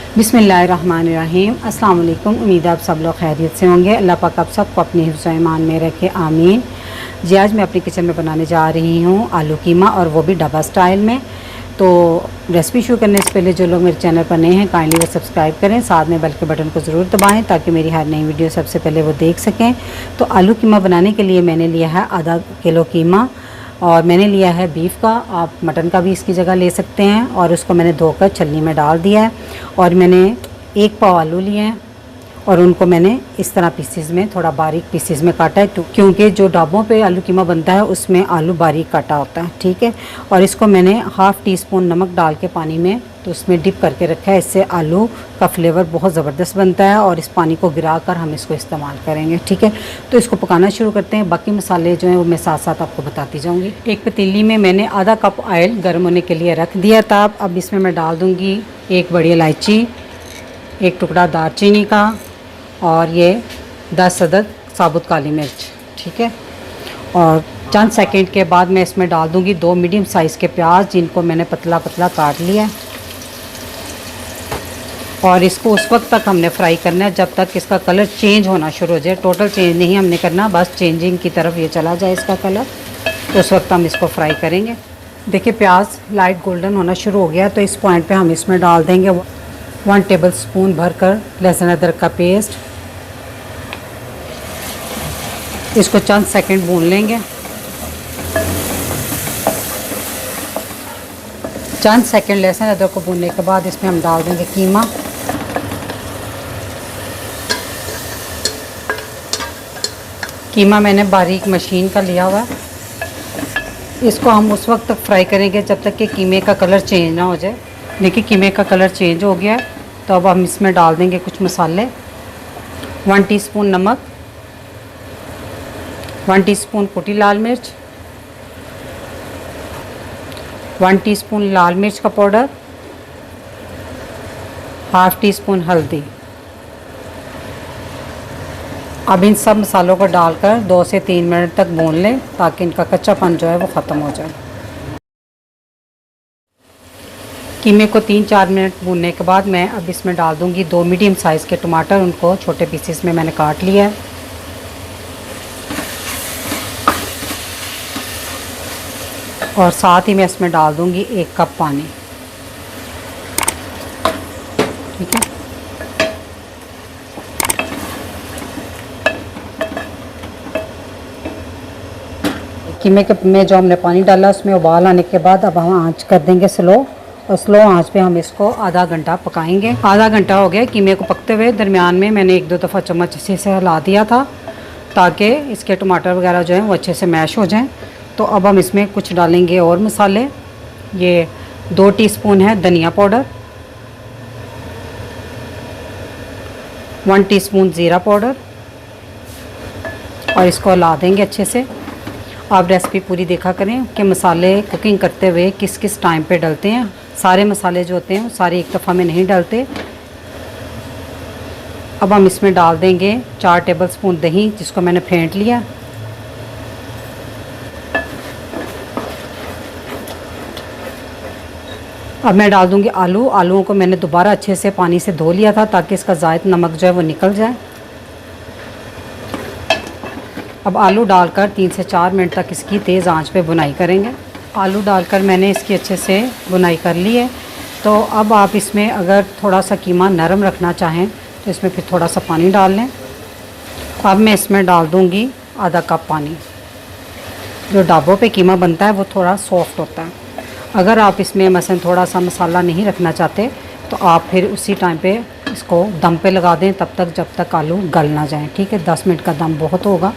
बिस्मिल्लाहिर्रहमानिर्रहीम। अस्सलाम वालेकुम। उम्मीद है आप सब लोग खैरियत से होंगे। अल्लाह पाक आप सबको अपने हिफ्ज़ ईमान में रखे, आमीन। जी, आज मैं अपनी किचन में बनाने जा रही हूँ आलू कीमा, और वो भी ढाबा स्टाइल में। तो रेसिपी शुरू करने से पहले जो लोग मेरे चैनल पर नए हैं, काइंडली वो सब्सक्राइब करें, साथ में बेल के बटन को ज़रूर दबाएं ताकि मेरी हर नई वीडियो सबसे पहले वो देख सकें। तो आलू कीमा बनाने के लिए मैंने लिया है आधा किलो कीमा, और मैंने लिया है बीफ का, आप मटन का भी इसकी जगह ले सकते हैं। और उसको मैंने धोकर छलनी में डाल दिया है। और मैंने एक पाव आलू लिए हैं और उनको मैंने इस तरह पीसेस में, थोड़ा बारीक पीसेस में काटा है, तो क्योंकि जो ढाबों पे आलू कीमा बनता है उसमें आलू बारीक काटा होता है, ठीक है। और इसको मैंने हाफ़ टी स्पून नमक डाल के पानी में, तो उसमें डिप करके रखा है। इससे आलू का फ्लेवर बहुत ज़बरदस्त बनता है, और इस पानी को गिरा कर हम इसको इस्तेमाल करेंगे, ठीक है। तो इसको पकाना शुरू करते हैं। बाकी मसाले जो हैं वो मैं साथ साथ आपको बताती जाऊँगी। एक पतीली में मैंने आधा कप ऑयल गर्म होने के लिए रख दिया था। अब इसमें मैं डाल दूँगी एक बड़ी इलायची, एक टुकड़ा दालचीनी का, और ये 10 अदद साबुत काली मिर्च, ठीक है। और चंद सेकंड के बाद मैं इसमें डाल दूंगी 2 मीडियम साइज़ के प्याज, जिनको मैंने पतला पतला काट लिया है। और इसको उस वक्त तक हमने फ्राई करना है जब तक इसका कलर चेंज होना शुरू हो जाए। टोटल चेंज नहीं हमने करना, बस चेंजिंग की तरफ ये चला जाए इसका कलर, तो उस वक्त हम इसको फ्राई करेंगे। देखिए प्याज लाइट गोल्डन होना शुरू हो गया, तो इस पॉइंट पे हम इसमें डाल देंगे 1 टेबल स्पून भरकर लहसुन अदरक का पेस्ट। इसको चंद सेकंड भून लेंगे। चंद सेकंड लहसुन अदरक को भूनने के बाद इसमें हम डाल देंगे कीमा। कीमा मैंने बारीक मशीन का लिया हुआ है। इसको हम उस वक्त तक फ्राई करेंगे जब तक कि कीमे का कलर चेंज ना हो जाए। देखिए कीमे का कलर चेंज हो गया है, तो अब हम इसमें डाल देंगे कुछ मसाले। 1 टीस्पून नमक, 1 टीस्पून कुटी लाल मिर्च, 1 टीस्पून लाल मिर्च का पाउडर, हाफ़ टी स्पून हल्दी। अब इन सब मसालों को डालकर 2 से 3 मिनट तक भून लें ताकि इनका कच्चापन जो है वो ख़त्म हो जाए। कीमे को 3-4 मिनट भूनने के बाद मैं अब इसमें डाल दूंगी 2 मीडियम साइज़ के टमाटर, उनको छोटे पीसेस में मैंने काट लिया है। और साथ ही मैं इसमें डाल दूंगी 1 कप पानी, ठीक है। कीमे के में जो हमने पानी डाला उसमें उबाल आने के बाद अब हम आंच कर देंगे स्लो, और स्लो आंच पे हम इसको आधा घंटा पकाएंगे। आधा घंटा हो गया कीमे को पकते हुए। दरमियान में मैंने 1-2 दफ़ा चम्मच अच्छे से हिला दिया था ताकि इसके टमाटर वगैरह जो हैं वो अच्छे से मैश हो जाएं। तो अब हम इसमें कुछ डालेंगे और मसाले। ये 2 टीस्पून है धनिया पाउडर, 1 टीस्पून ज़ीरा पाउडर, और इसको हिला देंगे अच्छे से। आप रेसिपी पूरी देखा करें कि मसाले कुकिंग करते हुए किस किस टाइम पे डलते हैं। सारे मसाले जो होते हैं वो सारे एक दफ़ा में नहीं डलते। अब हम इसमें डाल देंगे 4 टेबलस्पून दही, जिसको मैंने फेंट लिया। अब मैं डाल दूंगी आलू। आलूओं को मैंने दोबारा अच्छे से पानी से धो लिया था ताकि इसका ज़ायद नमक जो है वो निकल जाए। अब आलू डालकर 3 से 4 मिनट तक इसकी तेज़ आंच पे बुनाई करेंगे। आलू डालकर मैंने इसकी अच्छे से बुनाई कर ली है। तो अब आप इसमें अगर थोड़ा सा कीमा नरम रखना चाहें तो इसमें फिर थोड़ा सा पानी डाल लें। अब मैं इसमें डाल दूंगी आधा कप पानी। जो ढाबों पे कीमा बनता है वो थोड़ा सॉफ्ट होता है। अगर आप इसमें मसलन थोड़ा सा मसाला नहीं रखना चाहते तो आप फिर उसी टाइम पे इसको दम पे लगा दें, तब तक जब तक आलू गल ना जाए, ठीक है। 10 मिनट का दम बहुत होगा,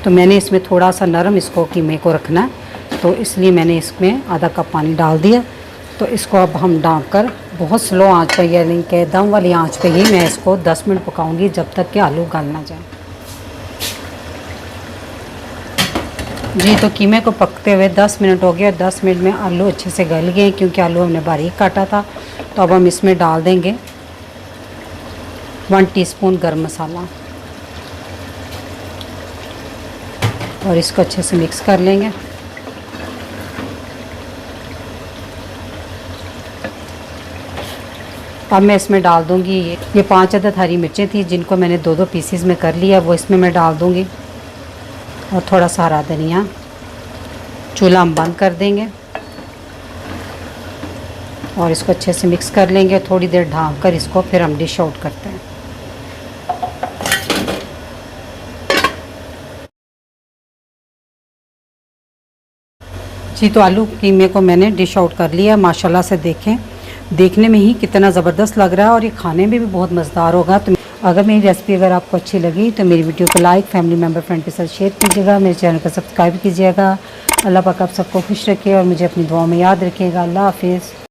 तो मैंने इसमें थोड़ा सा नरम इसको कीमे को रखना है, तो इसलिए मैंने इसमें आधा कप पानी डाल दिया। तो इसको अब हम ढक कर बहुत स्लो आंच पे, यानी कि दम वाली आंच पे ही मैं इसको 10 मिनट पकाऊंगी जब तक कि आलू गल ना जाए। जी, तो कीमे को पकते हुए 10 मिनट हो गया। 10 मिनट में आलू अच्छे से गल गए क्योंकि आलू हमने बारीक काटा था। तो अब हम इसमें डाल देंगे 1 टीस्पून गरम मसाला, और इसको अच्छे से मिक्स कर लेंगे। अब मैं इसमें डाल दूँगी ये 5 अदद हरी मिर्चें थी जिनको मैंने 2-2 पीसीस में कर लिया, वो इसमें मैं डाल दूँगी। और थोड़ा सा हरा धनिया। चूल्हा हम बंद कर देंगे और इसको अच्छे से मिक्स कर लेंगे। थोड़ी देर ढाँक कर इसको फिर हम डिश आउट करते हैं। जी तो आलू कीमे को मैंने डिश आउट कर लिया। माशाल्लाह से देखें, देखने में ही कितना ज़बरदस्त लग रहा है और ये खाने में भी बहुत मज़ेदार होगा। तो अगर मेरी रेसिपी अगर आपको अच्छी लगी तो मेरी वीडियो को लाइक, फैमिली मेम्बर, फ्रेंड के साथ शेयर कीजिएगा। मेरे चैनल को सब्सक्राइब कीजिएगा। अल्लाह पाक आप सबको खुश रखे और मुझे अपनी दुआ में याद रखिएगा। अल्लाह हाफिज़।